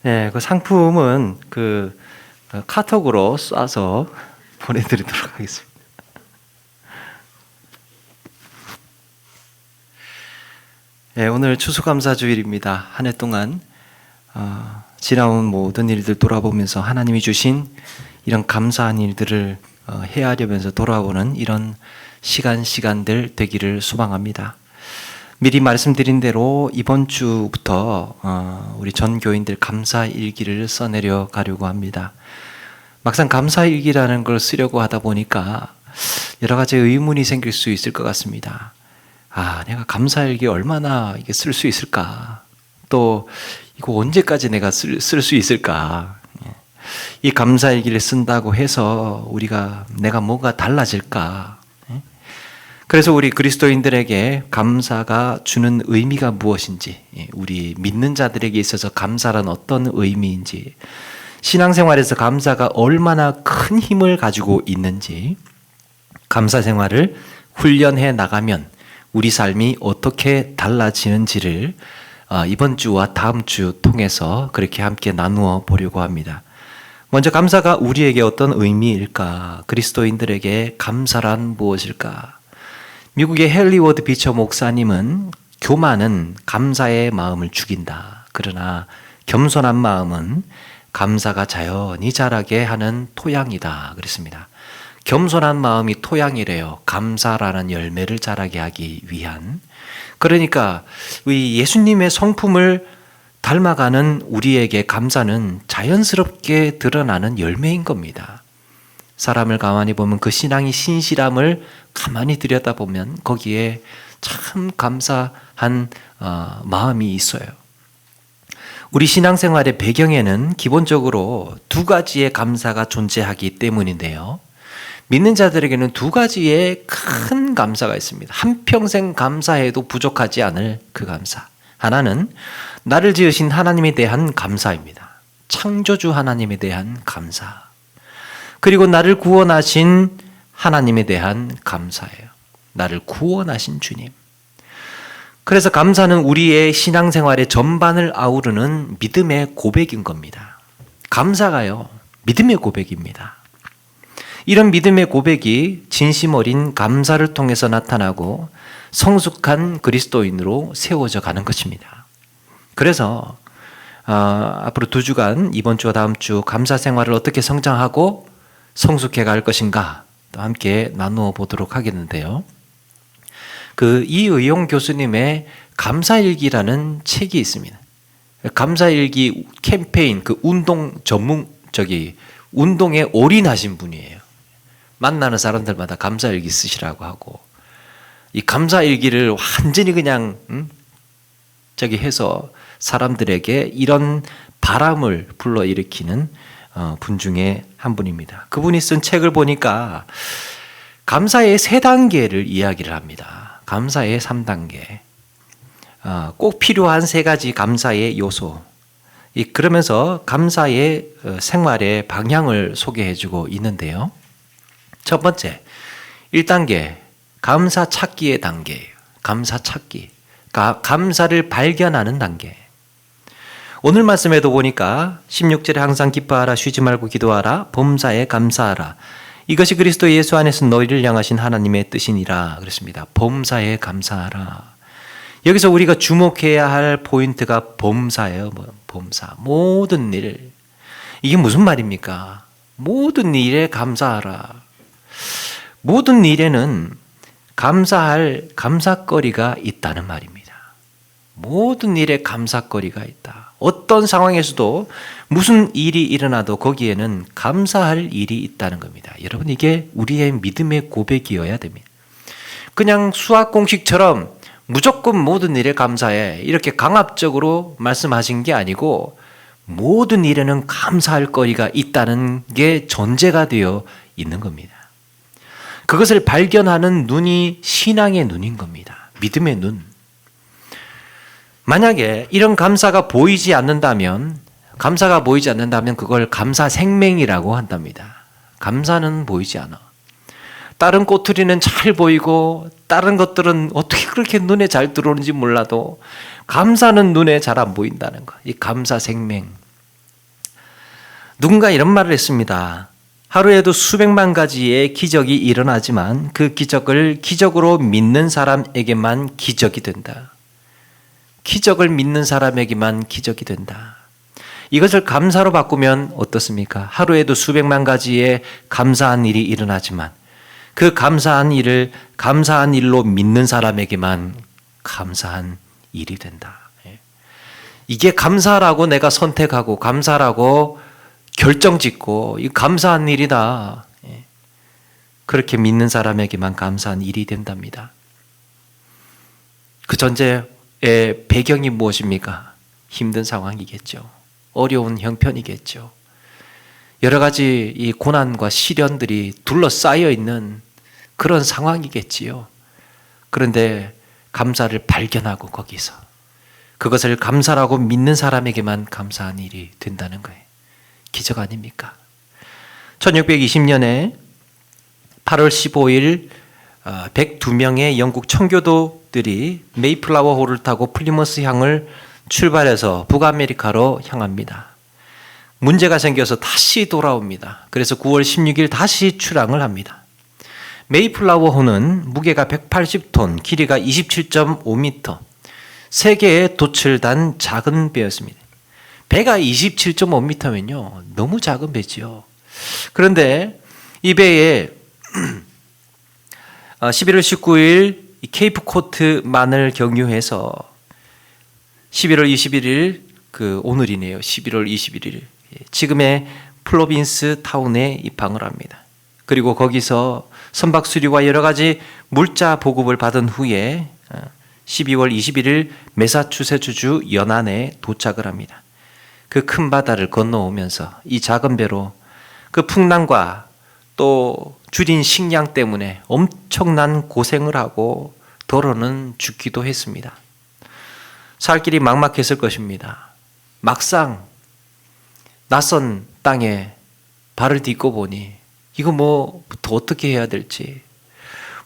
네, 그 상품은 카톡으로 쏴서 보내드리도록 하겠습니다. 네, 오늘 추수감사주일입니다. 한 해 동안 지나온 모든 일들 돌아보면서 하나님이 주신 이런 감사한 일들을 헤아리면서 돌아보는 이런 시간들 되기를 소망합니다. 미리 말씀드린 대로 이번 주부터 우리 전 교인들 감사일기를 써내려 가려고 합니다. 막상 감사일기라는 걸 쓰려고 하다 보니까 여러 가지 의문이 생길 수 있을 것 같습니다. 내가 감사일기 얼마나 이게 쓸 수 있을까? 또 이거 언제까지 내가 쓸 수 있을까? 이 감사일기를 쓴다고 해서 내가 뭐가 달라질까? 그래서 우리 그리스도인들에게 감사가 주는 의미가 무엇인지, 우리 믿는 자들에게 있어서 감사란 어떤 의미인지, 신앙생활에서 감사가 얼마나 큰 힘을 가지고 있는지, 감사 생활을 훈련해 나가면 우리 삶이 어떻게 달라지는지를 이번 주와 다음 주 통해서 그렇게 함께 나누어 보려고 합니다. 먼저 감사가 우리에게 어떤 의미일까? 그리스도인들에게 감사란 무엇일까? 미국의 헨리 워드 비처 목사님은 교만은 감사의 마음을 죽인다. 그러나 겸손한 마음은 감사가 자연히 자라게 하는 토양이다. 그랬습니다. 겸손한 마음이 토양이래요. 감사라는 열매를 자라게 하기 위한. 그러니까 우리 예수님의 성품을 닮아가는 우리에게 감사는 자연스럽게 드러나는 열매인 겁니다. 사람을 가만히 보면 그 신앙의 신실함을 가만히 들여다보면 거기에 참 감사한 마음이 있어요. 우리 신앙생활의 배경에는 기본적으로 두 가지의 감사가 존재하기 때문인데요. 믿는 자들에게는 두 가지의 큰 감사가 있습니다. 한평생 감사해도 부족하지 않을 그 감사. 하나는 나를 지으신 하나님에 대한 감사입니다. 창조주 하나님에 대한 감사. 그리고 나를 구원하신 하나님에 대한 감사예요. 나를 구원하신 주님. 그래서 감사는 우리의 신앙생활의 전반을 아우르는 믿음의 고백인 겁니다. 감사가요, 믿음의 고백입니다. 이런 믿음의 고백이 진심 어린 감사를 통해서 나타나고 성숙한 그리스도인으로 세워져 가는 것입니다. 그래서 앞으로 2주간 이번 주와 다음 주 감사 생활을 어떻게 성장하고 성숙해 갈 것인가 또 함께 나누어 보도록 하겠는데요. 이의용 교수님의 감사일기라는 책이 있습니다. 감사일기 캠페인 운동에 올인하신 분이에요. 만나는 사람들마다 감사일기 쓰시라고 하고 이 감사일기를 완전히 그냥 해서 사람들에게 이런 바람을 불러일으키는 분 중에 한 분입니다. 그분이 쓴 책을 보니까 감사의 3단계를 이야기를 합니다. 감사의 3단계. 꼭 필요한 3가지 감사의 요소. 그러면서 감사의 생활의 방향을 소개해주고 있는데요. 첫 번째, 1단계, 감사 찾기의 단계예요. 감사 찾기. 감사를 발견하는 단계. 오늘 말씀에도 보니까 16절에 항상 기뻐하라, 쉬지 말고 기도하라, 범사에 감사하라. 이것이 그리스도 예수 안에서 너희를 향하신 하나님의 뜻이니라 그랬습니다. 범사에 감사하라. 여기서 우리가 주목해야 할 포인트가 범사예요. 범사. 모든 일. 이게 무슨 말입니까? 모든 일에 감사하라. 모든 일에는 감사할 감사거리가 있다는 말입니다. 모든 일에 감사거리가 있다. 어떤 상황에서도 무슨 일이 일어나도 거기에는 감사할 일이 있다는 겁니다. 여러분, 이게 우리의 믿음의 고백이어야 됩니다. 그냥 수학 공식처럼 무조건 모든 일에 감사해 이렇게 강압적으로 말씀하신 게 아니고 모든 일에는 감사할 거리가 있다는 게 전제가 되어 있는 겁니다. 그것을 발견하는 눈이 신앙의 눈인 겁니다. 믿음의 눈. 만약에 이런 감사가 보이지 않는다면 그걸 감사 생맹이라고 한답니다. 감사는 보이지 않아. 다른 꼬투리는 잘 보이고 다른 것들은 어떻게 그렇게 눈에 잘 들어오는지 몰라도 감사는 눈에 잘 안 보인다는 거. 이 감사 생맹. 누군가 이런 말을 했습니다. 하루에도 수백만 가지의 기적이 일어나지만 그 기적을 기적으로 믿는 사람에게만 기적이 된다. 기적을 믿는 사람에게만 기적이 된다. 이것을 감사로 바꾸면 어떻습니까? 하루에도 수백만 가지의 감사한 일이 일어나지만 그 감사한 일로 믿는 사람에게만 감사한 일이 된다. 이게 감사라고 내가 선택하고 감사라고 결정짓고 이 감사한 일이다. 그렇게 믿는 사람에게만 감사한 일이 된답니다. 그 전제의 배경이 무엇입니까? 힘든 상황이겠죠. 어려운 형편이겠죠. 여러 가지 이 고난과 시련들이 둘러싸여 있는 그런 상황이겠지요. 그런데 감사를 발견하고 거기서 그것을 감사라고 믿는 사람에게만 감사한 일이 된다는 거예요. 기적 아닙니까? 1620년에 8월 15일 102명의 영국 청교도들이 메이플라워 호를 타고 플리머스 향을 출발해서 북아메리카로 향합니다. 문제가 생겨서 다시 돌아옵니다. 그래서 9월 16일 다시 출항을 합니다. 메이플라워 호는 무게가 180톤, 길이가 27.5m, 세계에 돛을 단 작은 배였습니다. 배가 27.5m면요 너무 작은 배지요. 그런데 이 배에 11월 19일 케이프 코트만을 경유해서 11월 21일 오늘이네요. 11월 21일 지금의 플로빈스 타운에 입항을 합니다. 그리고 거기서 선박 수리와 여러 가지 물자 보급을 받은 후에 12월 21일 매사추세츠주 연안에 도착을 합니다. 그 큰 바다를 건너오면서 이 작은 배로 그 풍랑과 또 줄인 식량 때문에 엄청난 고생을 하고 더러는 죽기도 했습니다. 살 길이 막막했을 것입니다. 막상 낯선 땅에 발을 딛고 보니 이거 뭐부터 어떻게 해야 될지,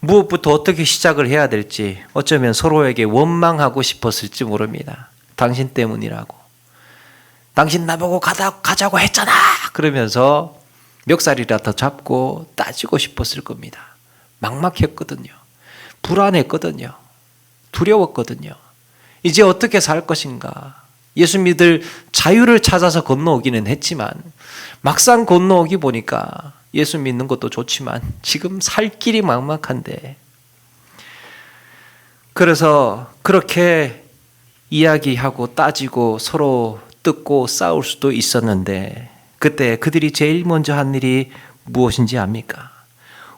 무엇부터 어떻게 시작을 해야 될지 어쩌면 서로에게 원망하고 싶었을지 모릅니다. 당신 때문이라고. 당신 나보고 가자고 했잖아. 그러면서 멱살이라도 잡고 따지고 싶었을 겁니다. 막막했거든요. 불안했거든요. 두려웠거든요. 이제 어떻게 살 것인가. 예수 믿을 자유를 찾아서 건너오기는 했지만 막상 건너오기 보니까 예수 믿는 것도 좋지만 지금 살 길이 막막한데, 그래서 그렇게 이야기하고 따지고 서로 뜯고 싸울 수도 있었는데 그때 그들이 제일 먼저 한 일이 무엇인지 압니까?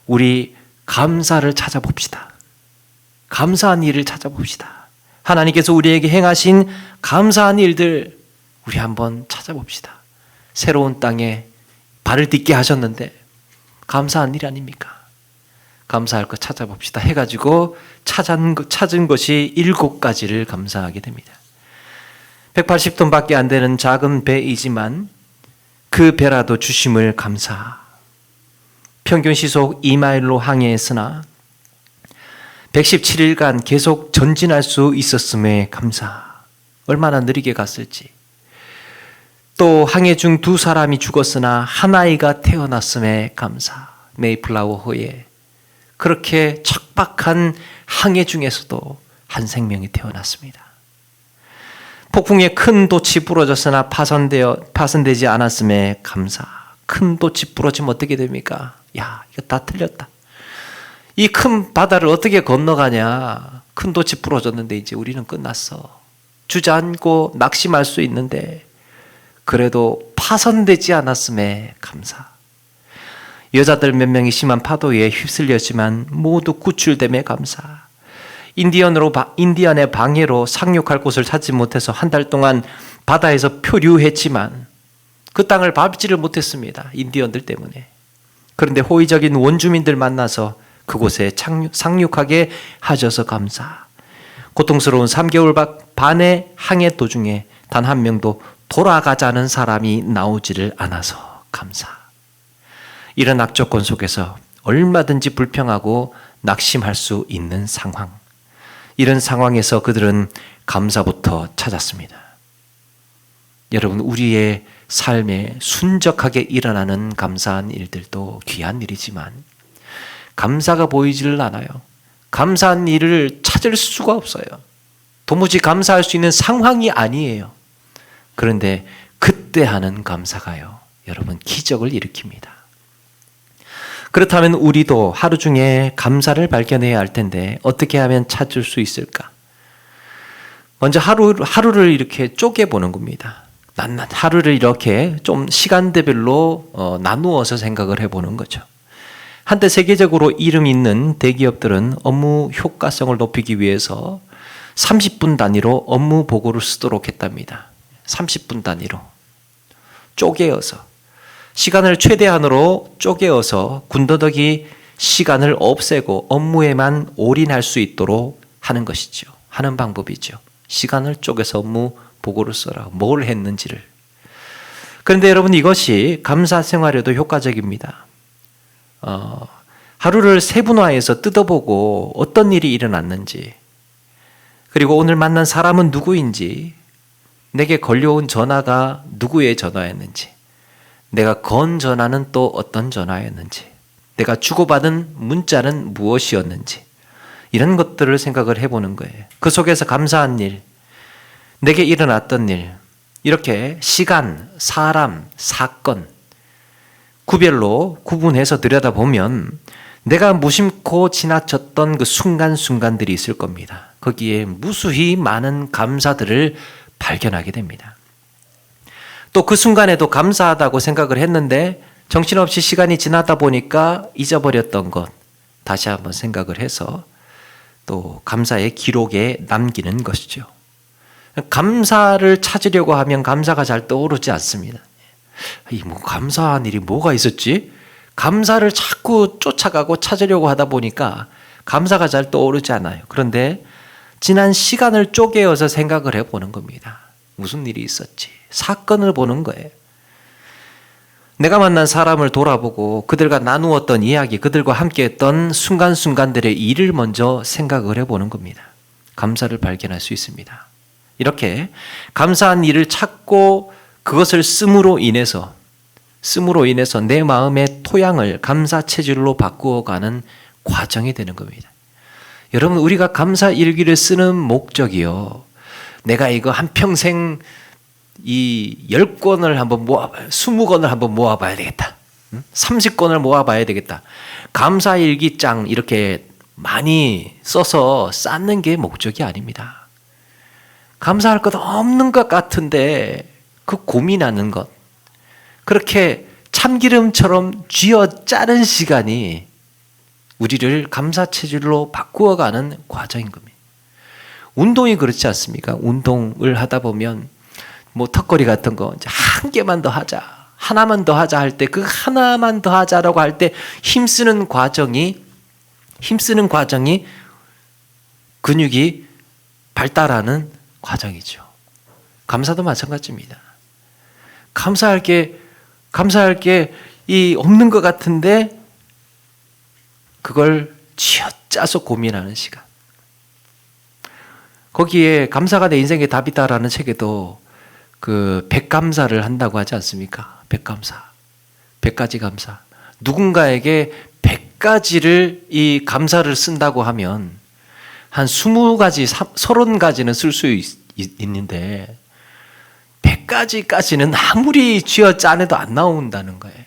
우리 감사를 찾아봅시다. 감사한 일을 찾아봅시다. 하나님께서 우리에게 행하신 감사한 일들 우리 한번 찾아봅시다. 새로운 땅에 발을 딛게 하셨는데 감사한 일 아닙니까? 감사할 것 찾아봅시다 해가지고 찾은 것이 7가지를 감사하게 됩니다. 180톤 밖에 안 되는 작은 배이지만 그 배라도 주심을 감사. 평균 시속 2마일로 항해했으나 117일간 계속 전진할 수 있었음에 감사. 얼마나 느리게 갔을지. 또 항해 중 2사람이 죽었으나 한 아이가 태어났음에 감사. 메이플라워호에 그렇게 척박한 항해 중에서도 한 생명이 태어났습니다. 폭풍에 큰 돛이 부러졌으나 파손되지 않았음에 감사. 큰 돛이 부러지면 어떻게 됩니까? 야, 이거 다 틀렸다. 이 큰 바다를 어떻게 건너가냐. 큰 돛이 부러졌는데 이제 우리는 끝났어. 주저앉고 낙심할 수 있는데 그래도 파손되지 않았음에 감사. 여자들 몇 명이 심한 파도에 휩쓸렸지만 모두 구출됨에 감사. 인디언의 방해로 상륙할 곳을 찾지 못해서 한 달 동안 바다에서 표류했지만 그 땅을 밟지를 못했습니다. 인디언들 때문에. 그런데 호의적인 원주민들 만나서 그곳에 상륙하게 하셔서 감사. 고통스러운 3개월 반의 항해 도중에 단 한 명도 돌아가자는 사람이 나오지를 않아서 감사. 이런 악조건 속에서 얼마든지 불평하고 낙심할 수 있는 상황. 이런 상황에서 그들은 감사부터 찾았습니다. 여러분, 우리의 삶에 순적하게 일어나는 감사한 일들도 귀한 일이지만 감사가 보이지를 않아요. 감사한 일을 찾을 수가 없어요. 도무지 감사할 수 있는 상황이 아니에요. 그런데 그때 하는 감사가요, 여러분, 기적을 일으킵니다. 그렇다면 우리도 하루 중에 감사를 발견해야 할 텐데 어떻게 하면 찾을 수 있을까? 먼저 하루를 이렇게 쪼개보는 겁니다. 하루를 이렇게 좀 시간대별로 나누어서 생각을 해보는 거죠. 한때 세계적으로 이름 있는 대기업들은 업무 효과성을 높이기 위해서 30분 단위로 업무 보고를 쓰도록 했답니다. 30분 단위로 쪼개어서 시간을 최대한으로 쪼개어서 군더더기 시간을 없애고 업무에만 올인할 수 있도록 하는 것이죠. 하는 방법이죠. 시간을 쪼개서 업무 보고를 써라. 뭘 했는지를. 그런데 여러분, 이것이 감사 생활에도 효과적입니다. 하루를 세분화해서 뜯어보고 어떤 일이 일어났는지, 그리고 오늘 만난 사람은 누구인지, 내게 걸려온 전화가 누구의 전화였는지, 내가 건 전화는 또 어떤 전화였는지, 내가 주고받은 문자는 무엇이었는지, 이런 것들을 생각을 해보는 거예요. 그 속에서 감사한 일, 내게 일어났던 일, 이렇게 시간, 사람, 사건 구별로 구분해서 들여다보면 내가 무심코 지나쳤던 그 순간순간들이 있을 겁니다. 거기에 무수히 많은 감사들을 발견하게 됩니다. 또 그 순간에도 감사하다고 생각을 했는데 정신없이 시간이 지나다 보니까 잊어버렸던 것 다시 한번 생각을 해서 또 감사의 기록에 남기는 것이죠. 감사를 찾으려고 하면 감사가 잘 떠오르지 않습니다. 감사한 일이 뭐가 있었지? 감사를 자꾸 쫓아가고 찾으려고 하다 보니까 감사가 잘 떠오르지 않아요. 그런데 지난 시간을 쪼개어서 생각을 해보는 겁니다. 무슨 일이 있었지? 사건을 보는 거예요. 내가 만난 사람을 돌아보고 그들과 나누었던 이야기, 그들과 함께했던 순간순간들의 일을 먼저 생각을 해보는 겁니다. 감사를 발견할 수 있습니다. 이렇게 감사한 일을 찾고 그것을 씀으로 인해서 내 마음의 토양을 감사 체질로 바꾸어가는 과정이 되는 겁니다. 여러분, 우리가 감사 일기를 쓰는 목적이요, 내가 이거 한평생 이 10권을 한번 모아봐야, 20권을 한번 모아봐야 되겠다, 30권을 모아봐야 되겠다, 감사일기장 이렇게 많이 써서 쌓는 게 목적이 아닙니다. 감사할 것 없는 것 같은데 그 고민하는 것, 그렇게 참기름처럼 쥐어 짜는 시간이 우리를 감사 체질로 바꾸어가는 과정인 겁니다. 운동이 그렇지 않습니까? 운동을 하다 보면 턱걸이 같은 거 이제 한 개만 더 하자, 하나만 더 하자 할 때, 그 하나만 더 하자라고 할 때 힘쓰는 과정이 근육이 발달하는 과정이죠. 감사도 마찬가지입니다. 감사할 게 이 없는 것 같은데 그걸 쥐어짜서 고민하는 시간. 거기에 감사가 내 인생의 답이다라는 책에도 그 100감사를 한다고 하지 않습니까? 100감사. 100가지 감사. 누군가에게 100가지를 이 감사를 쓴다고 하면 한 20가지, 30가지는 쓸 수 있는데 100가지까지는 아무리 쥐어 짜내도 안 나온다는 거예요.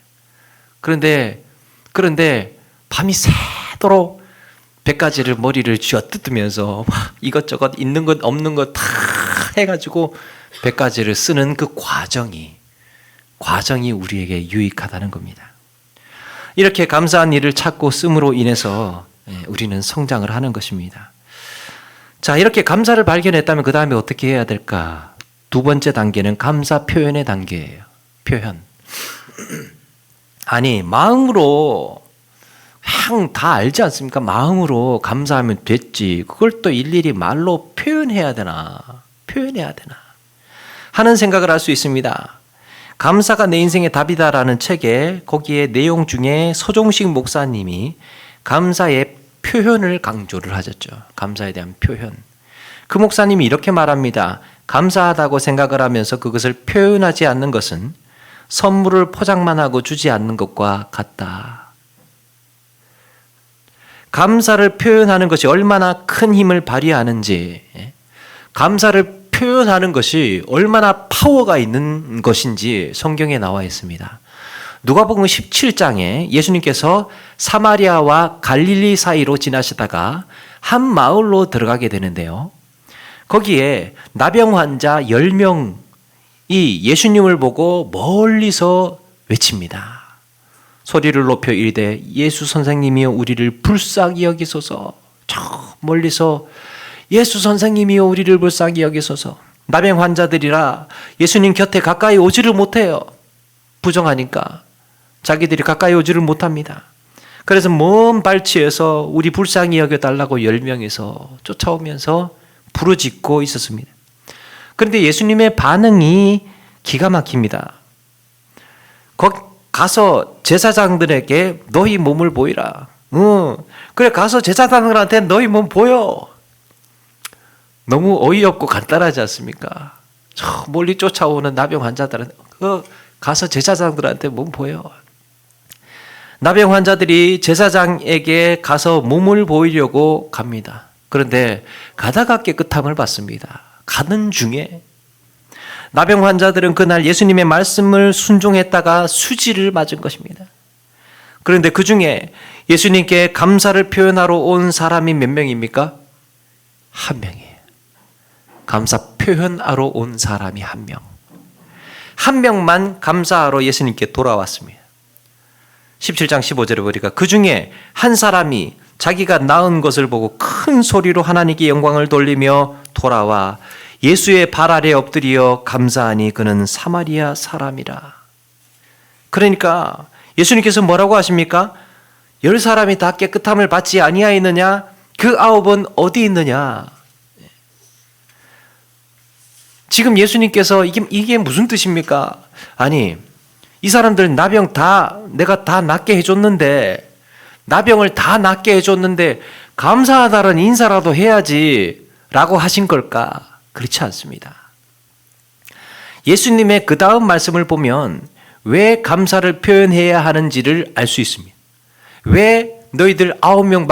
그런데 밤이 새도록 100가지를 머리를 쥐어 뜯으면서 이것저것 있는 것 없는 것 다 해가지고 100가지를 쓰는 그 과정이 우리에게 유익하다는 겁니다. 이렇게 감사한 일을 찾고 씀으로 인해서 우리는 성장을 하는 것입니다. 자, 이렇게 감사를 발견했다면 그 다음에 어떻게 해야 될까? 두 번째 단계는 감사 표현의 단계예요. 표현. 아니, 마음으로 그냥 다 알지 않습니까? 마음으로 감사하면 됐지. 그걸 또 일일이 말로 표현해야 되나 하는 생각을 할 수 있습니다. 감사가 내 인생의 답이다라는 책에 거기에 내용 중에 서종식 목사님이 감사의 표현을 강조를 하셨죠. 감사에 대한 표현. 그 목사님이 이렇게 말합니다. 감사하다고 생각을 하면서 그것을 표현하지 않는 것은 선물을 포장만 하고 주지 않는 것과 같다. 감사를 표현하는 것이 얼마나 큰 힘을 발휘하는지, 감사를 표현하는 것이 얼마나 파워가 있는 것인지 성경에 나와 있습니다. 누가복음 17장에 예수님께서 사마리아와 갈릴리 사이로 지나시다가 한 마을로 들어가게 되는데요. 거기에 나병 환자 10명이 예수님을 보고 멀리서 외칩니다. 소리를 높여 이르되 예수 선생님이여 우리를 불쌍히 여기소서. 저 멀리서 예수 선생님이여 우리를 불쌍히 여기소서. 나병 환자들이라 예수님 곁에 가까이 오지를 못해요. 부정하니까 자기들이 가까이 오지를 못합니다. 그래서 먼 발치에서 우리 불쌍히 여겨달라고 10명이서 쫓아오면서 부르짖고 있었습니다. 그런데 예수님의 반응이 기가 막힙니다. 가서 제사장들에게 너희 몸을 보이라. 그래 가서 제사장들한테 너희 몸 보여. 너무 어이없고 간단하지 않습니까? 저 멀리 쫓아오는 나병 환자들한테 가서 제사장들한테 몸 보여. 나병 환자들이 제사장에게 가서 몸을 보이려고 갑니다. 그런데 가다가 깨끗함을 받습니다. 가는 중에 나병 환자들은 그날 예수님의 말씀을 순종했다가 수지를 맞은 것입니다. 그런데 그 중에 예수님께 감사를 표현하러 온 사람이 몇 명입니까? 한 명이에요. 감사 표현하러 온 사람이 한 명. 한 명만 감사하러 예수님께 돌아왔습니다. 17장 15절에 보니까 그 중에 한 사람이 자기가 낳은 것을 보고 큰 소리로 하나님께 영광을 돌리며 돌아와 예수의 발 아래 엎드려 감사하니 그는 사마리아 사람이라. 그러니까 예수님께서 뭐라고 하십니까? 10사람이 다 깨끗함을 받지 아니하였느냐? 그 9은 어디 있느냐? 지금 예수님께서 이게 무슨 뜻입니까? 아니, 이 사람들 나병 내가 다 낫게 해줬는데, 나병을 다 낫게 해줬는데 감사하다는 인사라도 해야지 라고 하신 걸까? 그렇지 않습니다. 예수님의 그 다음 말씀을 보면 왜 감사를 표현해야 하는지를 알 수 있습니다. 왜 너희 9명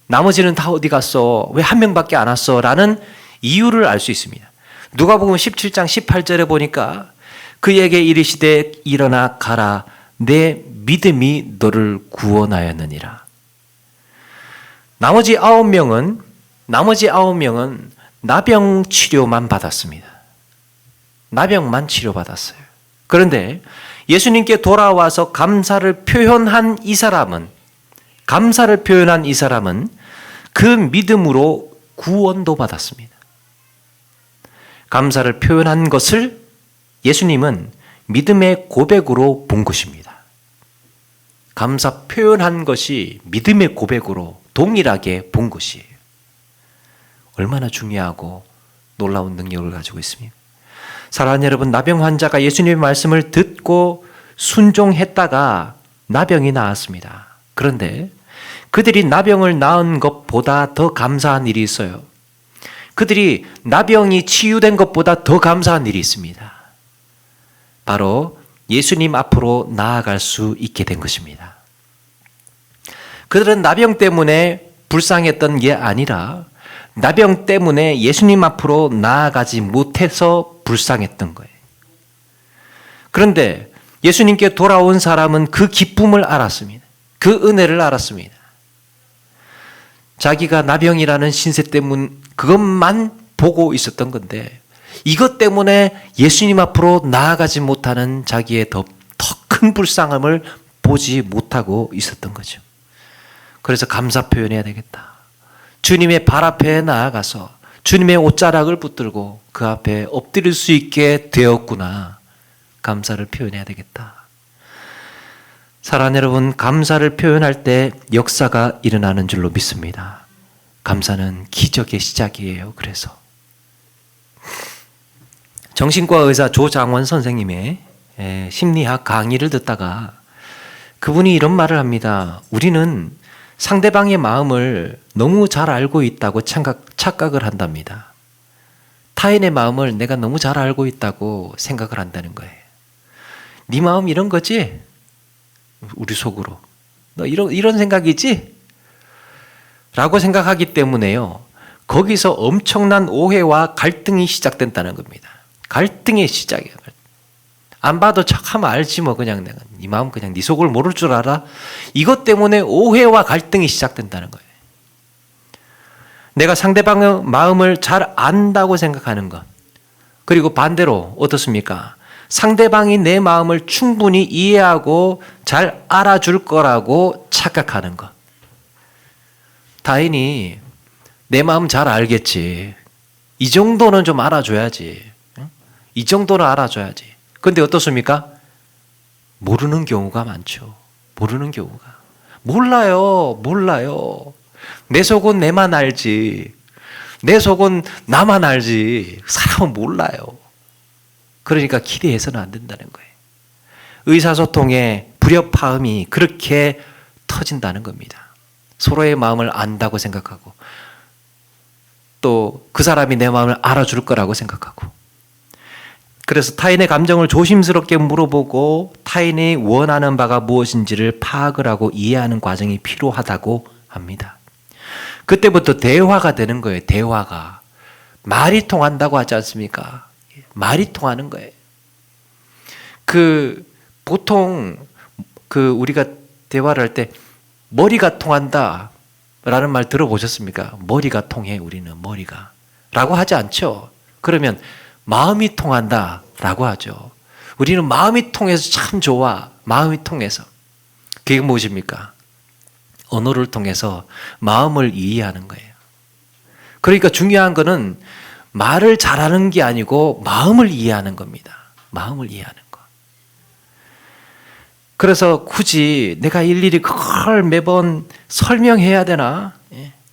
나머지는 다 어디 갔어? 왜 한 명밖에 안 왔어? 라는 이유를 알 수 있습니다. 누가복음 17장 18절에 보니까 그에게 이르시되 일어나 가라 내 믿음이 너를 구원하였느니라. 나머지 9명은 나병 치료만 받았습니다. 나병만 치료받았어요. 그런데 예수님께 돌아와서 감사를 표현한 이 사람은 그 믿음으로 구원도 받았습니다. 감사를 표현한 것을 예수님은 믿음의 고백으로 본 것입니다. 감사 표현한 것이 믿음의 고백으로 동일하게 본 것이에요. 얼마나 중요하고 놀라운 능력을 가지고 있습니까? 사랑하는 여러분, 나병 환자가 예수님의 말씀을 듣고 순종했다가 나병이 나았습니다. 그런데 그들이 나병을 낳은 것보다 더 감사한 일이 있어요. 그들이 나병이 치유된 것보다 더 감사한 일이 있습니다. 바로 예수님 앞으로 나아갈 수 있게 된 것입니다. 그들은 나병 때문에 불쌍했던 게 아니라 나병 때문에 예수님 앞으로 나아가지 못해서 불쌍했던 거예요. 그런데 예수님께 돌아온 사람은 그 기쁨을 알았습니다. 그 은혜를 알았습니다. 자기가 나병이라는 신세 때문 그것만 보고 있었던 건데 이것 때문에 예수님 앞으로 나아가지 못하는 자기의 더 큰 불쌍함을 보지 못하고 있었던 거죠. 그래서 감사 표현해야 되겠다. 주님의 발 앞에 나아가서 주님의 옷자락을 붙들고 그 앞에 엎드릴 수 있게 되었구나. 감사를 표현해야 되겠다. 사랑하는 여러분, 감사를 표현할 때 역사가 일어나는 줄로 믿습니다. 감사는 기적의 시작이에요. 그래서 정신과 의사 조장원 선생님의 심리학 강의를 듣다가 그분이 이런 말을 합니다. 우리는 상대방의 마음을 너무 잘 알고 있다고 착각을 한답니다. 타인의 마음을 내가 너무 잘 알고 있다고 생각을 한다는 거예요. 네 마음 이런 거지? 우리 속으로. 너 이런 생각이지? 라고 생각하기 때문에요. 거기서 엄청난 오해와 갈등이 시작된다는 겁니다. 갈등의 시작이에요. 안 봐도 척하면 알지 뭐 그냥 내가 네 마음 그냥 네 속을 모를 줄 알아? 이것 때문에 오해와 갈등이 시작된다는 거예요. 내가 상대방의 마음을 잘 안다고 생각하는 것. 그리고 반대로 어떻습니까? 상대방이 내 마음을 충분히 이해하고 잘 알아줄 거라고 착각하는 것. 타인이 내 마음 잘 알겠지. 이 정도는 좀 알아줘야지. 이 정도는 알아줘야지. 근데 어떻습니까? 모르는 경우가 많죠. 모르는 경우가. 몰라요. 내 속은 내만 알지. 내 속은 나만 알지. 사람은 몰라요. 그러니까 기대해서는 안 된다는 거예요. 의사소통의 불협화음이 그렇게 터진다는 겁니다. 서로의 마음을 안다고 생각하고 또 그 사람이 내 마음을 알아줄 거라고 생각하고 그래서 타인의 감정을 조심스럽게 물어보고 타인이 원하는 바가 무엇인지를 파악을 하고 이해하는 과정이 필요하다고 합니다. 그때부터 대화가 되는 거예요. 대화가. 말이 통한다고 하지 않습니까? 말이 통하는 거예요. 보통 우리가 대화를 할 때 머리가 통한다 라는 말 들어보셨습니까? 머리가 통해 우리는 머리가 라고 하지 않죠. 그러면 마음이 통한다 라고 하죠. 우리는 마음이 통해서 참 좋아. 마음이 통해서. 그게 무엇입니까? 언어를 통해서 마음을 이해하는 거예요. 그러니까 중요한 거는 말을 잘하는 게 아니고 마음을 이해하는 겁니다. 마음을 이해하는 거. 그래서 굳이 내가 일일이 그걸 매번 설명해야 되나?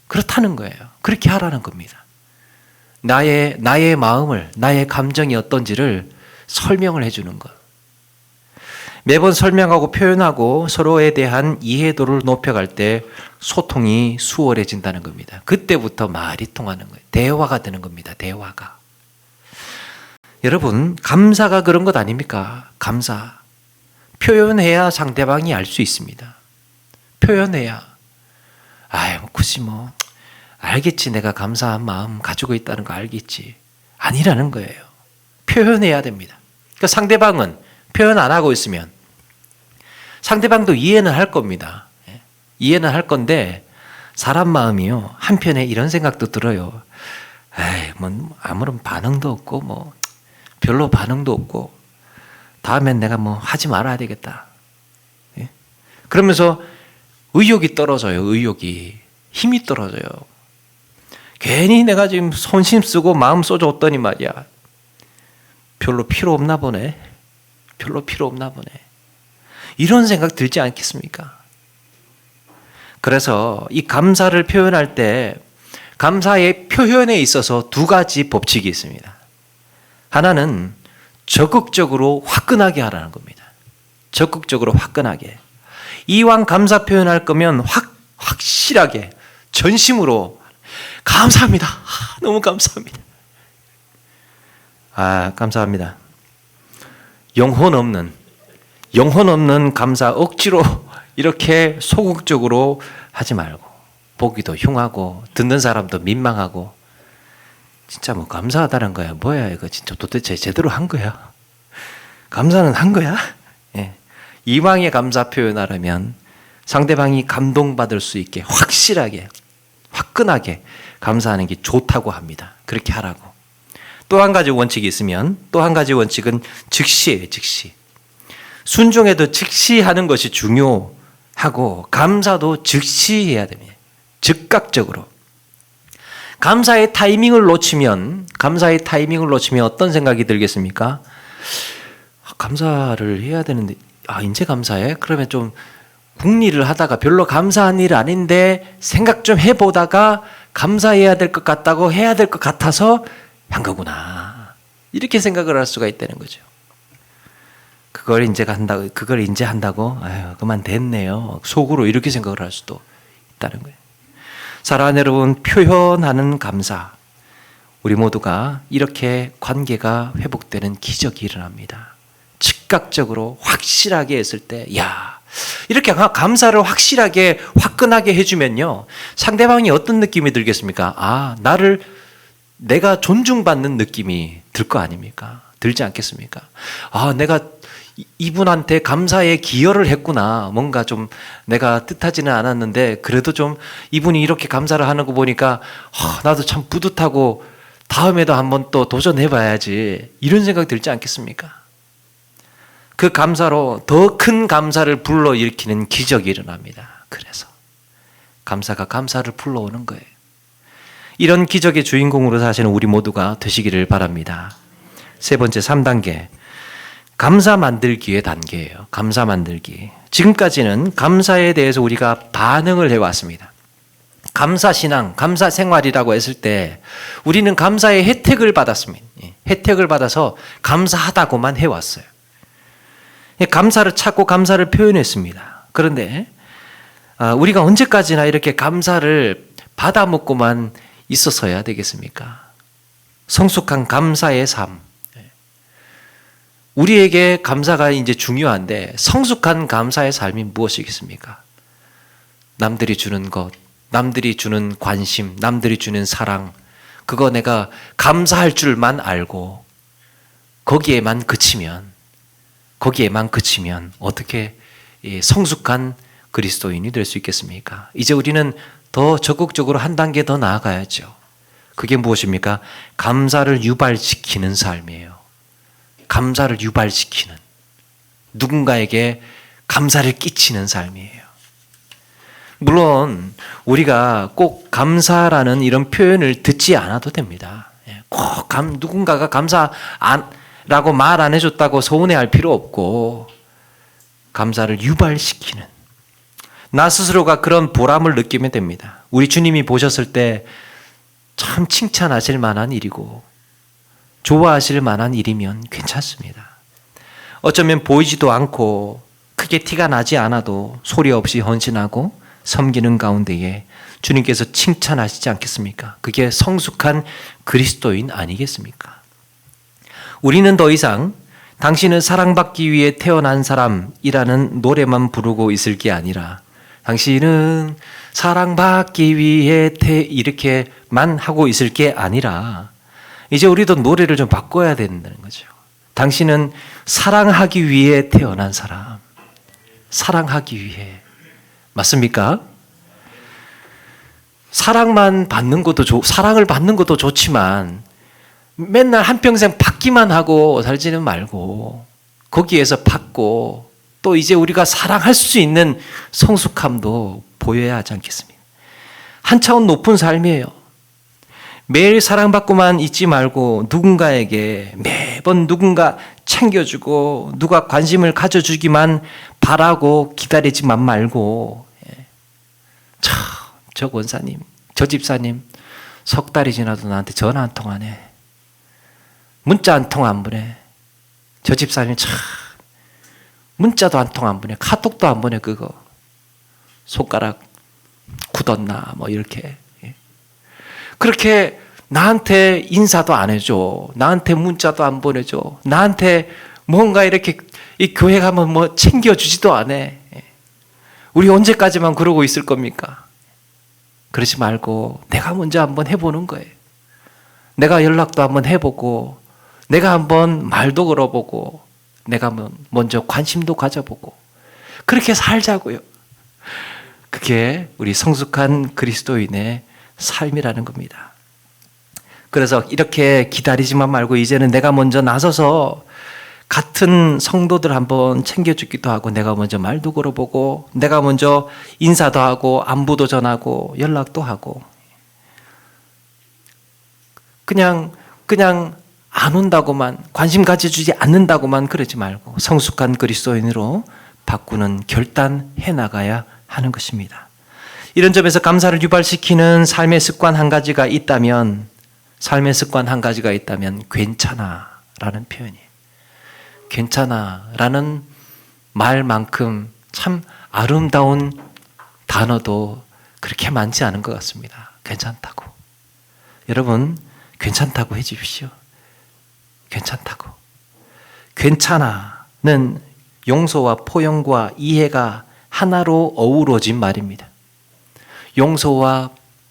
그렇다는 거예요. 그렇게 하라는 겁니다. 나의 마음을, 나의 감정이 어떤지를 설명을 해주는 것. 매번 설명하고 표현하고 서로에 대한 이해도를 높여갈 때 소통이 수월해진다는 겁니다. 그때부터 말이 통하는 거예요. 대화가 되는 겁니다. 대화가. 여러분, 감사가 그런 것 아닙니까? 감사. 표현해야 상대방이 알 수 있습니다. 표현해야. 굳이 알겠지. 내가 감사한 마음 가지고 있다는 거 알겠지. 아니라는 거예요. 표현해야 됩니다. 그러니까 상대방은 표현 안 하고 있으면 상대방도 이해는 할 겁니다. 이해는 할 건데 사람 마음이요. 한편에 이런 생각도 들어요. 아무런 반응도 없고 별로 반응도 없고 다음엔 내가 하지 말아야 되겠다. 그러면서 의욕이 떨어져요. 의욕이. 힘이 떨어져요. 괜히 내가 지금 손심 쓰고 마음 쏟아줬더니 말이야. 별로 필요 없나 보네. 별로 필요 없나 보네. 이런 생각 들지 않겠습니까? 그래서 이 감사를 표현할 때 감사의 표현에 있어서 두 가지 법칙이 있습니다. 하나는 적극적으로 화끈하게 하라는 겁니다. 적극적으로 화끈하게. 이왕 감사 표현할 거면 확실하게 전심으로 감사합니다. 너무 감사합니다. 감사합니다. 영혼 없는 감사 억지로 이렇게 소극적으로 하지 말고 보기도 흉하고 듣는 사람도 민망하고 진짜 감사하다는 거야. 뭐야 이거 진짜 도대체 제대로 한 거야? 감사는 한 거야? 이왕의 감사 표현하려면 상대방이 감동받을 수 있게 확실하게 화끈하게 감사하는 게 좋다고 합니다. 그렇게 하라고. 또 한 가지 원칙이 있으면 또 한 가지 원칙은 즉시예요. 즉시. 순종에도 즉시 하는 것이 중요하고 감사도 즉시 해야 됩니다. 즉각적으로. 감사의 타이밍을 놓치면 어떤 생각이 들겠습니까? 감사를 해야 되는데 이제 감사해? 그러면 좀 궁리를 하다가 별로 감사한 일 아닌데 생각 좀 해보다가 감사해야 될 것 같다고 해야 될 것 같아서 한 거구나. 이렇게 생각을 할 수가 있다는 거죠. 그걸 이제 한다고? 그만 됐네요. 속으로 이렇게 생각을 할 수도 있다는 거예요. 사랑하는 여러분, 표현하는 감사. 우리 모두가 이렇게 관계가 회복되는 기적이 일어납니다. 즉각적으로 확실하게 했을 때, 야, 이렇게 감사를 확실하게 화끈하게 해주면요, 상대방이 어떤 느낌이 들겠습니까? 아, 내가 존중받는 느낌이 들 거 아닙니까? 들지 않겠습니까? 아, 내가 이분한테 감사에 기여를 했구나. 뭔가 좀 내가 뜻하지는 않았는데 그래도 좀 이분이 이렇게 감사를 하는 거 보니까 나도 참 뿌듯하고 다음에도 한번 또 도전해봐야지, 이런 생각 들지 않겠습니까? 그 감사로 더 큰 감사를 불러일으키는 기적이 일어납니다. 그래서 감사가 감사를 불러오는 거예요. 이런 기적의 주인공으로 사시는 우리 모두가 되시기를 바랍니다. 세 번째, 3단계. 감사 만들기의 단계예요. 감사 만들기. 지금까지는 감사에 대해서 우리가 반응을 해왔습니다. 감사 신앙, 감사 생활이라고 했을 때 우리는 감사의 혜택을 받았습니다. 혜택을 받아서 감사하다고만 해왔어요. 감사를 찾고 감사를 표현했습니다. 그런데 우리가 언제까지나 이렇게 감사를 받아먹고만 있었어야 되겠습니까? 성숙한 감사의 삶. 우리에게 감사가 이제 중요한데 성숙한 감사의 삶이 무엇이겠습니까? 남들이 주는 것, 남들이 주는 관심, 남들이 주는 사랑, 그거 내가 감사할 줄만 알고 거기에만 그치면 어떻게 성숙한 그리스도인이 될 수 있겠습니까? 이제 우리는 더 적극적으로 한 단계 더 나아가야죠. 그게 무엇입니까? 감사를 유발시키는 삶이에요. 감사를 유발시키는, 누군가에게 감사를 끼치는 삶이에요. 물론 우리가 꼭 감사라는 이런 표현을 듣지 않아도 됩니다. 꼭 누군가가 감사라고 말 안 해줬다고 서운해할 필요 없고, 감사를 유발시키는, 나 스스로가 그런 보람을 느끼면 됩니다. 우리 주님이 보셨을 때 참 칭찬하실 만한 일이고 좋아하실 만한 일이면 괜찮습니다. 어쩌면 보이지도 않고 크게 티가 나지 않아도 소리 없이 헌신하고 섬기는 가운데에 주님께서 칭찬하시지 않겠습니까? 그게 성숙한 그리스도인 아니겠습니까? 우리는 더 이상 당신은 사랑받기 위해 태어난 사람이라는 노래만 부르고 있을 게 아니라, 당신은 사랑받기 위해 이렇게만 하고 있을 게 아니라, 이제 우리도 노래를 좀 바꿔야 된다는 거죠. 당신은 사랑하기 위해 태어난 사람. 사랑하기 위해. 맞습니까? 사랑을 받는 것도 좋지만 맨날 한평생 받기만 하고 살지는 말고 거기에서 받고 또 이제 우리가 사랑할 수 있는 성숙함도 보여야 하지 않겠습니까? 한 차원 높은 삶이에요. 매일 사랑받고만 있지 말고 누군가에게 매번 누군가 챙겨주고 누가 관심을 가져주기만 바라고 기다리지만 말고, 저 권사님, 저 집사님 석 달이 지나도 나한테 전화 한 통 안 해. 문자 한 통 안 보내. 저 집사님 참 문자도 한 통 안 보내. 카톡도 안 보내. 그거 손가락 굳었나 뭐 이렇게. 그렇게 나한테 인사도 안 해줘. 나한테 문자도 안 보내줘. 나한테 뭔가 이렇게 이 교회 가면 뭐 챙겨주지도 않아. 우리 언제까지만 그러고 있을 겁니까? 그러지 말고 내가 먼저 한번 해보는 거예요. 내가 연락도 한번 해보고, 내가 한번 말도 걸어보고, 내가 먼저 관심도 가져보고, 그렇게 살자고요. 그게 우리 성숙한 그리스도인의 삶이라는 겁니다. 그래서 이렇게 기다리지만 말고 이제는 내가 먼저 나서서 같은 성도들 한번 챙겨주기도 하고, 내가 먼저 말도 걸어보고, 내가 먼저 인사도 하고, 안부도 전하고, 연락도 하고, 그냥 안 온다고만, 관심 가져주지 않는다고만 그러지 말고 성숙한 그리스도인으로 바꾸는 결단해 나가야 하는 것입니다. 이런 점에서 감사를 유발시키는 삶의 습관 한 가지가 있다면 괜찮아라는 표현이에요. 괜찮아라는 말만큼 참 아름다운 단어도 그렇게 많지 않은 것 같습니다. 괜찮다고. 여러분, 괜찮다고 해주십시오. 괜찮다고. 괜찮아는 용서와 포용과 이해가 하나로 어우러진 말입니다. 용서와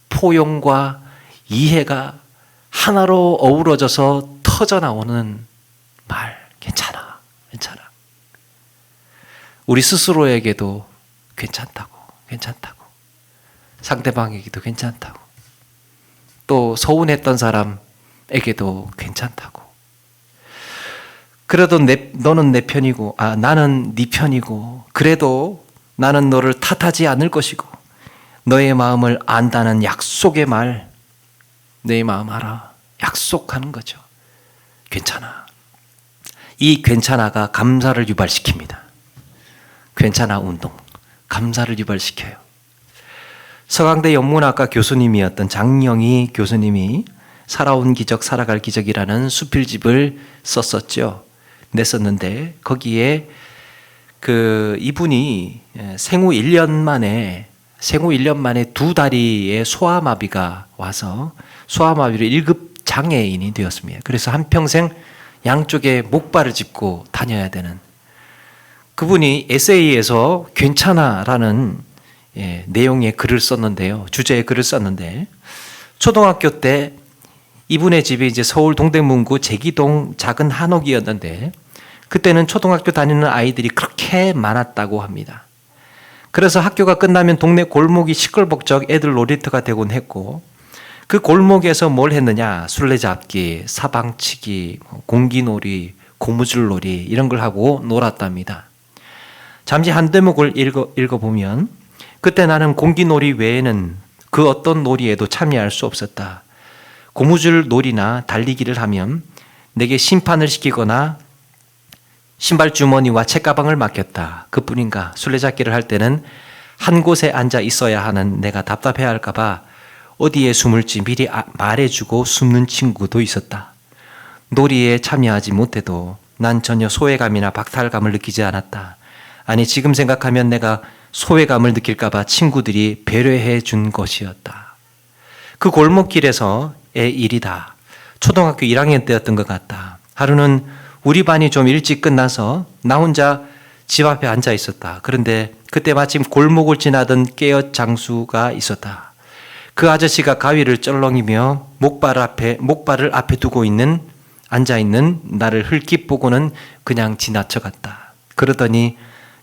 포용과 이해가 하나로 어우러져서 터져나오는 말. 괜찮아. 괜찮아. 우리 스스로에게도 괜찮다고. 괜찮다고. 상대방에게도 괜찮다고. 또 서운했던 사람에게도 괜찮다고. 그래도 너는 내 편이고, 나는 네 편이고, 그래도 나는 너를 탓하지 않을 것이고, 너의 마음을 안다는 약속의 말, 내 마음 알아. 약속하는 거죠. 괜찮아. 이 괜찮아가 감사를 유발시킵니다. 괜찮아 운동, 감사를 유발시켜요. 서강대 영문학과 교수님이었던 장영희 교수님이 살아온 기적, 살아갈 기적이라는 수필집을 냈었는데 거기에 이분이 생후 1년 만에 2다리에 소아마비가 와서 소아마비로 1급 장애인이 되었습니다. 그래서 한평생 양쪽에 목발을 짚고 다녀야 되는, 그분이 에세이에서 괜찮아라는 내용의 글을 썼는데요. 주제의 글을 썼는데, 초등학교 때 이분의 집이 이제 서울 동대문구 제기동 작은 한옥이었는데, 그때는 초등학교 다니는 아이들이 그렇게 많았다고 합니다. 그래서 학교가 끝나면 동네 골목이 시끌벅적 애들 놀이터가 되곤 했고, 그 골목에서 뭘 했느냐, 술래잡기, 사방치기, 공기놀이, 고무줄놀이 이런 걸 하고 놀았답니다. 잠시 한 대목을 읽어보면, 그때 나는 공기놀이 외에는 그 어떤 놀이에도 참여할 수 없었다. 고무줄 놀이나 달리기를 하면 내게 심판을 시키거나 신발 주머니와 책가방을 맡겼다. 그뿐인가. 술래잡기를 할 때는 한 곳에 앉아 있어야 하는 내가 답답해할까 봐 어디에 숨을지 미리 말해주고 숨는 친구도 있었다. 놀이에 참여하지 못해도 난 전혀 소외감이나 박탈감을 느끼지 않았다. 아니, 지금 생각하면 내가 소외감을 느낄까 봐 친구들이 배려해 준 것이었다. 그 골목길에서의 일이다. 초등학교 1학년 때였던 것 같다. 하루는 우리 반이 좀 일찍 끝나서 나 혼자 집 앞에 앉아 있었다. 그런데 그때 마침 골목을 지나던 깨엇 장수가 있었다. 그 아저씨가 가위를 쩔렁이며 목발을 앞에 두고 앉아 있는 나를 흘낏 보고는 그냥 지나쳐갔다. 그러더니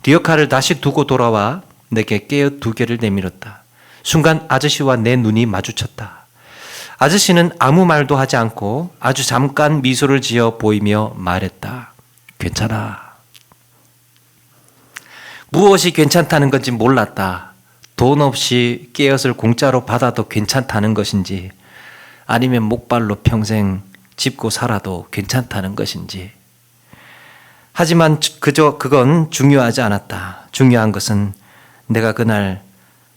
리어카를 다시 두고 돌아와 내게 깨엇 2개를 내밀었다. 순간 아저씨와 내 눈이 마주쳤다. 아저씨는 아무 말도 하지 않고 아주 잠깐 미소를 지어 보이며 말했다. 괜찮아. 무엇이 괜찮다는 건지 몰랐다. 돈 없이 깨엇을 공짜로 받아도 괜찮다는 것인지, 아니면 목발로 평생 짚고 살아도 괜찮다는 것인지. 하지만 그건 중요하지 않았다. 중요한 것은 내가 그날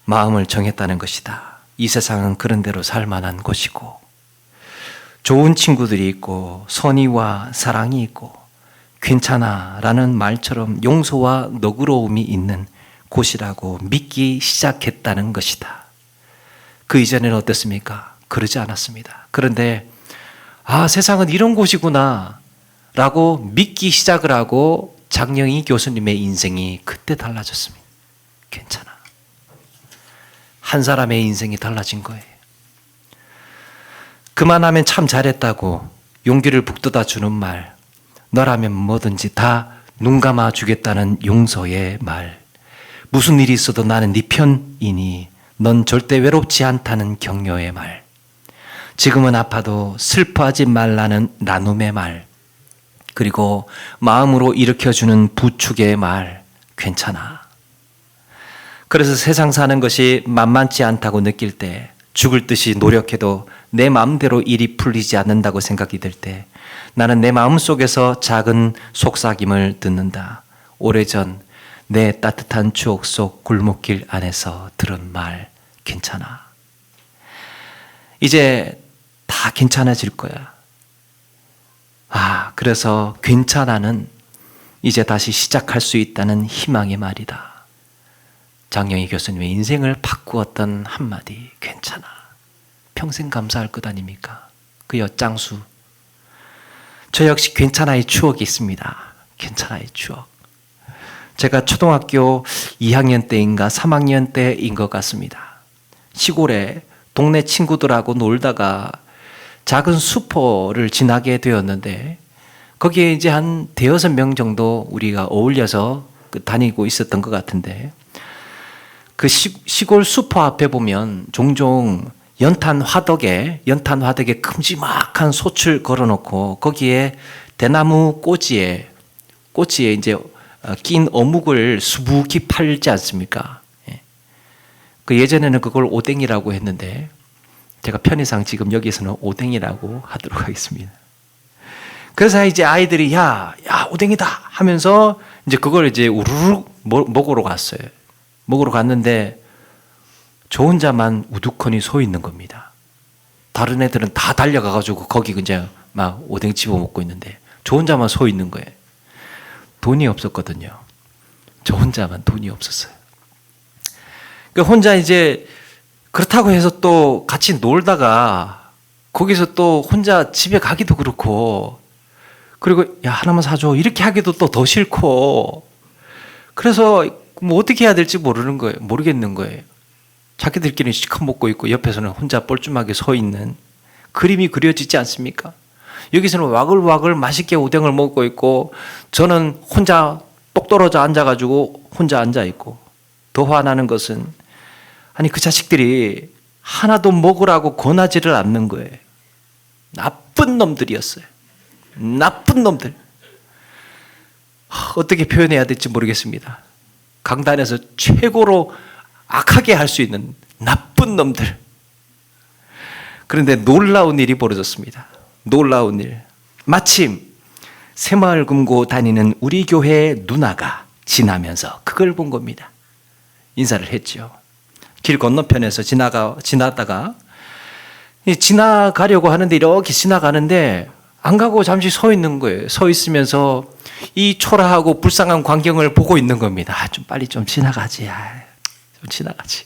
마음을 정했다는 것이다. 이 세상은 그런 대로 살 만한 곳이고, 좋은 친구들이 있고, 선의와 사랑이 있고, 괜찮아 라는 말처럼 용서와 너그러움이 있는 곳이라고 믿기 시작했다는 것이다. 그 이전에는 어땠습니까? 그러지 않았습니다. 그런데 세상은 이런 곳이구나 라고 믿기 시작을 하고 장영희 교수님의 인생이 그때 달라졌습니다. 괜찮아. 한 사람의 인생이 달라진 거예요. 그만하면 참 잘했다고 용기를 북돋아 주는 말, 너라면 뭐든지 다 눈 감아 주겠다는 용서의 말, 무슨 일이 있어도 나는 네 편이니 넌 절대 외롭지 않다는 격려의 말, 지금은 아파도 슬퍼하지 말라는 나눔의 말, 그리고 마음으로 일으켜주는 부축의 말, 괜찮아. 그래서 세상 사는 것이 만만치 않다고 느낄 때, 죽을 듯이 노력해도 내 마음대로 일이 풀리지 않는다고 생각이 들 때, 나는 내 마음속에서 작은 속삭임을 듣는다. 오래전 내 따뜻한 추억 속 골목길 안에서 들은 말, 괜찮아. 이제 다 괜찮아질 거야. 그래서 괜찮아는 이제 다시 시작할 수 있다는 희망의 말이다. 장영희 교수님의 인생을 바꾸었던 한마디, 괜찮아. 평생 감사할 것 아닙니까? 그 엿장수. 저 역시 괜찮아의 추억이 있습니다. 괜찮아의 추억. 제가 초등학교 2학년 때인가 3학년 때인 것 같습니다. 시골에 동네 친구들하고 놀다가 작은 수포를 지나게 되었는데 거기에 이제 한 대여섯 명 정도 우리가 어울려서 다니고 있었던 것 같은데 그 시골 수포 앞에 보면 종종 연탄 화덕에 큼지막한 솥을 걸어놓고 거기에 대나무 꼬지에 이제 낀 어묵을 수북히 팔지 않습니까? 그 예전에는 그걸 오뎅이라고 했는데 제가 편의상 지금 여기서는 오뎅이라고 하도록 하겠습니다. 그래서 이제 아이들이 야 오뎅이다 하면서 이제 그걸 이제 우르르 먹으러 갔어요. 먹으러 갔는데 저 혼자만 우두커니 서 있는 겁니다. 다른 애들은 다 달려가가지고 거기 이제 막 오뎅 집어 먹고 있는데 저 혼자만 서 있는 거예요. 돈이 없었거든요. 저 혼자만 돈이 없었어요. 그러니까 혼자 이제 그렇다고 해서 또 같이 놀다가 거기서 또 혼자 집에 가기도 그렇고 그리고 야 하나만 사줘 이렇게 하기도 또 더 싫고 그래서 뭐 어떻게 해야 될지 모르겠는 거예요. 자기들끼리 시커 먹고 있고 옆에서는 혼자 뻘쭘하게 서 있는 그림이 그려지지 않습니까? 여기서는 와글와글 맛있게 오뎅을 먹고 있고 저는 혼자 똑 떨어져 앉아가지고 혼자 앉아있고 더 화나는 것은 아니 그 자식들이 하나도 먹으라고 권하지를 않는 거예요. 나쁜 놈들이었어요. 나쁜 놈들. 어떻게 표현해야 될지 모르겠습니다. 강단에서 최고로 악하게 할 수 있는 나쁜 놈들. 그런데 놀라운 일이 벌어졌습니다. 놀라운 일. 마침 새마을 금고 다니는 우리 교회 누나가 지나면서 그걸 본 겁니다. 인사를 했죠. 길 건너편에서 지나다가 지나가려고 하는데 이렇게 지나가는데 안 가고 잠시 서 있는 거예요. 서 있으면서 이 초라하고 불쌍한 광경을 보고 있는 겁니다. 좀 빨리 좀 지나가지. 좀 지나가지.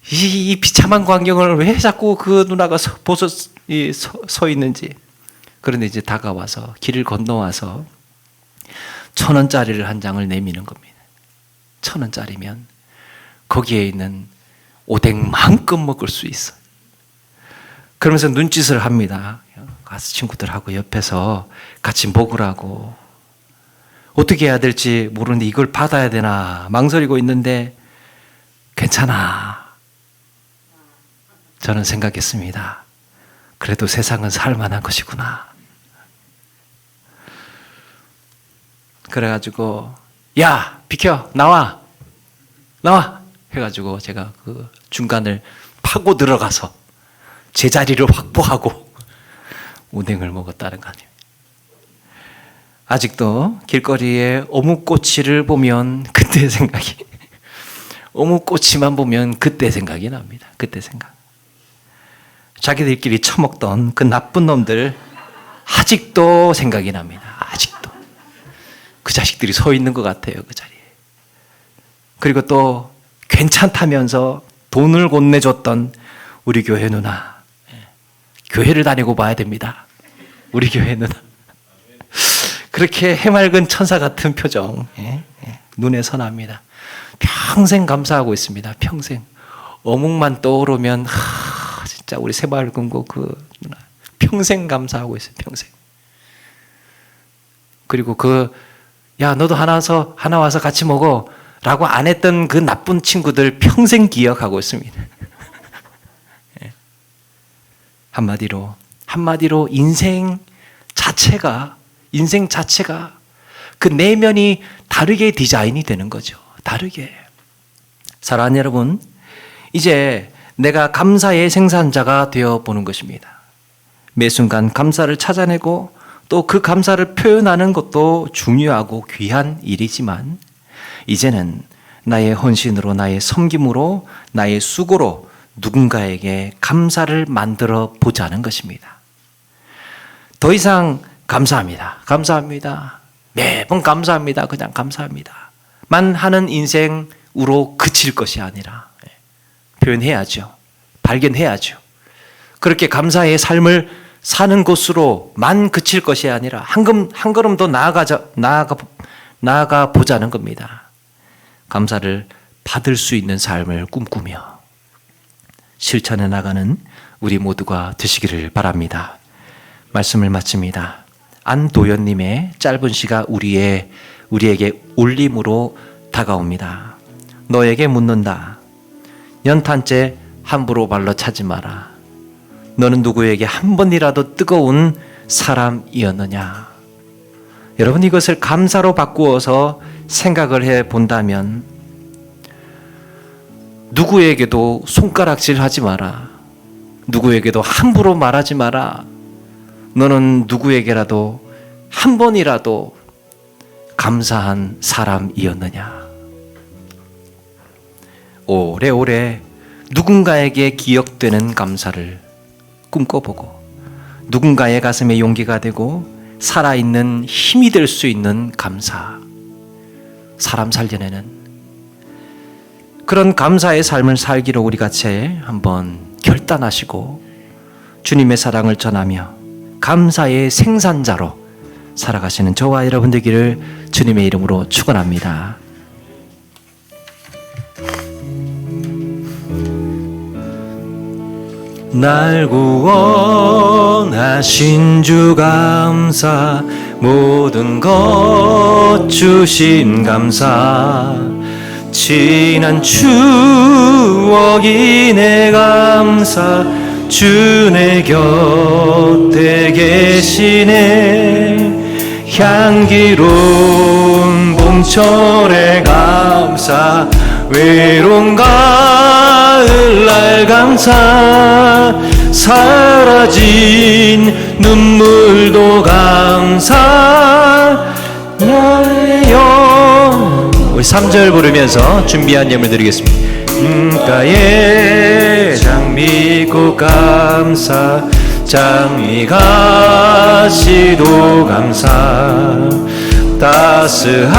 이 비참한 광경을 왜 자꾸 그 누나가 서 있는지. 그런데 이제 다가와서 길을 건너와서 1,000원짜리를 한 장을 내미는 겁니다. 1,000원짜리면 거기에 있는 오뎅 마음껏 먹을 수 있어. 그러면서 눈짓을 합니다. 가서 친구들하고 옆에서 같이 먹으라고. 어떻게 해야 될지 모르는데 이걸 받아야 되나 망설이고 있는데 괜찮아. 저는 생각했습니다. 그래도 세상은 살만한 것이구나. 그래가지고 야 비켜 나와 해가지고 제가 그 중간을 파고 들어가서 제자리를 확보하고 오뎅을 먹었다는 거 아니에요. 아직도 길거리에 어묵꼬치를 보면 그때 생각이 어묵꼬치만 보면 그때 생각이 납니다. 그때 생각. 자기들끼리 처먹던 그 나쁜 놈들 아직도 생각이 납니다. 아직도. 그 자식들이 서 있는 것 같아요. 그 자리에. 그리고 또 괜찮다면서 돈을 건네줬던 우리 교회 누나. 교회를 다니고 봐야 됩니다. 우리 교회 누나. 그렇게 해맑은 천사 같은 표정 눈에 선합니다. 평생 감사하고 있습니다. 평생. 어묵만 떠오르면 진짜 우리 새마을 금고 그 누나 평생 감사하고 있어요. 평생. 그리고 야 너도 하나 와서 같이 먹어 라고 안 했던 그 나쁜 친구들 평생 기억하고 있습니다. 한마디로 인생 자체가 그 내면이 다르게 디자인이 되는 거죠. 다르게. 사랑하는 여러분, 이제 내가 감사의 생산자가 되어 보는 것입니다. 매 순간 감사를 찾아내고 또 그 감사를 표현하는 것도 중요하고 귀한 일이지만 이제는 나의 헌신으로, 나의 섬김으로, 나의 수고로 누군가에게 감사를 만들어 보자는 것입니다. 더 이상 감사합니다. 매번 감사합니다. 그냥 감사합니다. 만 하는 인생으로 그칠 것이 아니라 표현해야죠. 발견해야죠. 그렇게 감사의 삶을 사는 곳으로만 그칠 것이 아니라 한 걸음 더 나아가 보자는 겁니다. 감사를 받을 수 있는 삶을 꿈꾸며 실천해 나가는 우리 모두가 되시기를 바랍니다. 말씀을 마칩니다. 안도연님의 짧은 시가 우리에게 울림으로 다가옵니다. 너에게 묻는다. 연탄재 함부로 발로 차지 마라. 너는 누구에게 한 번이라도 뜨거운 사람이었느냐? 여러분, 이것을 감사로 바꾸어서 생각을 해 본다면 누구에게도 손가락질 하지 마라. 누구에게도 함부로 말하지 마라. 너는 누구에게라도 한 번이라도 감사한 사람이었느냐? 오래오래 누군가에게 기억되는 감사를 꿈꿔보고 누군가의 가슴에 용기가 되고 살아있는 힘이 될 수 있는 감사, 사람 살려내는 그런 감사의 삶을 살기로 우리 같이 한번 결단하시고 주님의 사랑을 전하며 감사의 생산자로 살아가시는 저와 여러분 되기를 주님의 이름으로 축원합니다. 날 구원하신 주 감사, 모든 것 주신 감사, 지난 추억이 내 감사, 주 내 곁에 계시네. 향기로운 봄철의 감사, 외로운 가을날 감사, 사라진 눈물도 감사. 나의 영, 우리 3절 부르면서 준비한 예물 드리겠습니다. 가에 장미꽃 감사, 장미가시도 감사, 따스한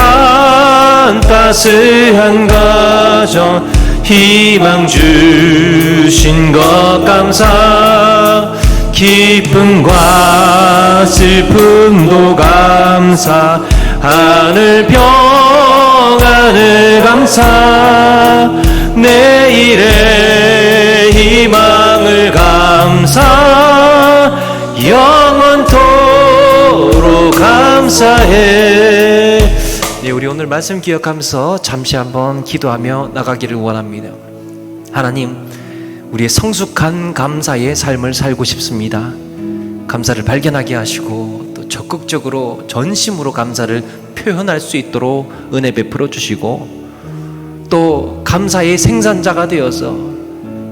가정 희망 주신 것 감사, 기쁨과 슬픔도 감사, 하늘 평안을 감사, 내일의 희망을 감사, 영원토록 감사해. 네, 우리 오늘 말씀 기억하면서 잠시 한번 기도하며 나가기를 원합니다. 하나님, 우리의 성숙한 감사의 삶을 살고 싶습니다. 감사를 발견하게 하시고 또 적극적으로 전심으로 감사를 표현할 수 있도록 은혜 베풀어 주시고, 또 감사의 생산자가 되어서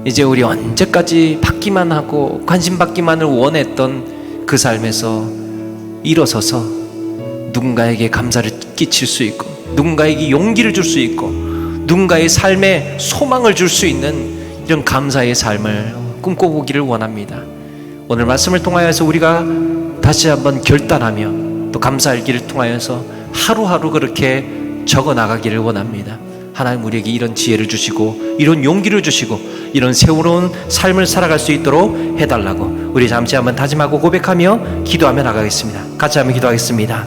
이제 우리 언제까지 받기만 하고 관심 받기만을 원했던 그 삶에서 일어서서 누군가에게 감사를 끼칠 수 있고, 누군가에게 용기를 줄 수 있고, 누군가의 삶에 소망을 줄 수 있는 이런 감사의 삶을 꿈꿔보기를 원합니다. 오늘 말씀을 통하여서 우리가 다시 한번 결단하며 또 감사일기를 통하여서 하루하루 그렇게 적어 나가기를 원합니다. 하나님, 우리에게 이런 지혜를 주시고 이런 용기를 주시고 이런 새로운 삶을 살아갈 수 있도록 해달라고 우리 잠시 한번 다짐하고 고백하며 기도하며 나가겠습니다. 같이 한번 기도하겠습니다.